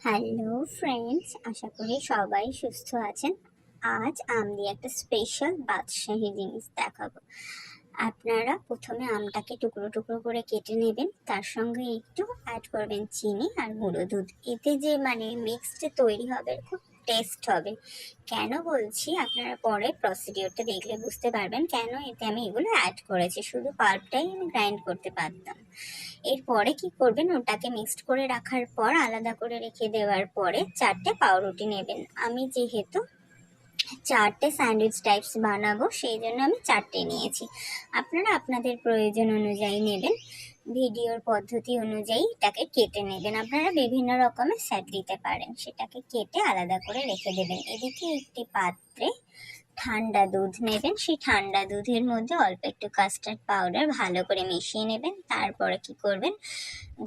Hello friends, আশা করি সবাই সুস্থ আছেন। আজ আম দিয়ে একটা স্পেশাল বাদশাহী জিনিস দেখাবো। আপনারা প্রথমে আমটাকে টুকরো টুকরো করে কেটে নেবেন, তার সঙ্গে একটু অ্যাড করবেন চিনি আর গুঁড়ো দুধ। এতে যে মিক্সড তৈরি হবে, খুব টেস্ট হবে। কেন বলছি, আপনারা পরে প্রসিডিওরটা দেখলে বুঝতে পারবেন কেন এতে আমি এগুলো অ্যাড করেছি। শুধু পাল্পটাই আমি গ্রাইন্ড করতে পারতাম। এরপরে কি করবেন, ওটাকে মিক্সড করে রাখার পর আলাদা করে রেখে দেওয়ার পরে 4টে পাউরুটি নেবেন। আমি যেহেতু 4টে স্যান্ডউইচ টাইপস বানাবো, সেই জন্য আমি 4টে নিয়েছি। আপনারা আপনাদের প্রয়োজন অনুযায়ী নেবেন। ভিডিওর পদ্ধতি অনুযায়ী এটাকে কেটে নেবেন। আপনারা বিভিন্ন রকমের সেট দিতে পারেন। সেটাকে কেটে আলাদা করে রেখে দেবেন। এদিকে একটি পাত্রে ঠান্ডা দুধ নেবেন। সেই ঠান্ডা দুধের মধ্যে অল্প একটু কাস্টার্ড পাউডার ভালো করে মিশিয়ে নেবেন। তারপরে কি করবেন,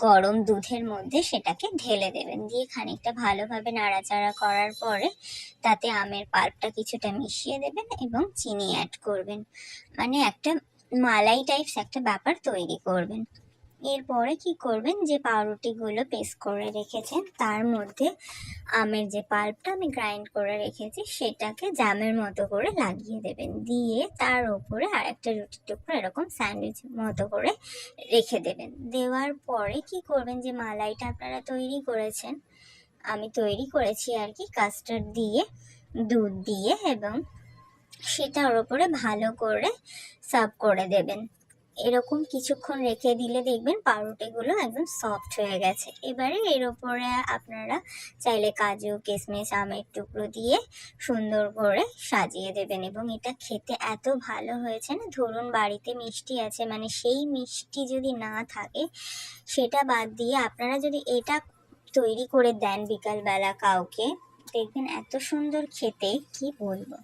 গরম দুধের মধ্যে সেটাকে ঢেলে দেবেন। দিয়ে খানিকটা ভালোভাবে নাড়াচাড়া করার পরে তাতে আমের পাল্পটা কিছুটা মিশিয়ে দেবেন এবং চিনি অ্যাড করবেন। একটা মালাই টাইপস একটা ব্যাপার তৈরি করবেন। এরপরে কি করবেন, যে পাউরুটিগুলো পেস্ট করে রেখেছেন তার মধ্যে আমের যে পাল্পটা আমি গ্রাইন্ড করে রেখেছি সেটাকে জ্যামের মতো করে লাগিয়ে দেবেন। দিয়ে তার ওপরে আরেকটা রুটির টুকরো এরকম স্যান্ডউইচ মতো করে রেখে দেবেন। দেওয়ার পরে কি করবেন, যে মালাইটা আপনারা তৈরি করেছেন, আমি তৈরি করেছি আর কি, কাস্টার্ড দিয়ে, দুধ দিয়ে, এবং সেটা ওর ওপরে ভালো করে সার্ভ করে দেবেন। এরকম কিছুক্ষণ রেখে দিলে দেখবেন পাউরুটিগুলো একদম সফট হয়ে গেছে। এবারে এর ওপরে আপনারা চাইলে কাজু, কিশমিশ, আমের টুকরো দিয়ে সুন্দর করে সাজিয়ে দেবেন। এবং এটা খেতে এত ভালো হয়েছে না, ধরুন বাড়িতে মিষ্টি আছে, সেই মিষ্টি যদি না থাকে সেটা বাদ দিয়ে আপনারা যদি এটা তৈরি করে দেন বিকালবেলা কাউকে, দেখবেন এত সুন্দর খেতে, কি বলবো।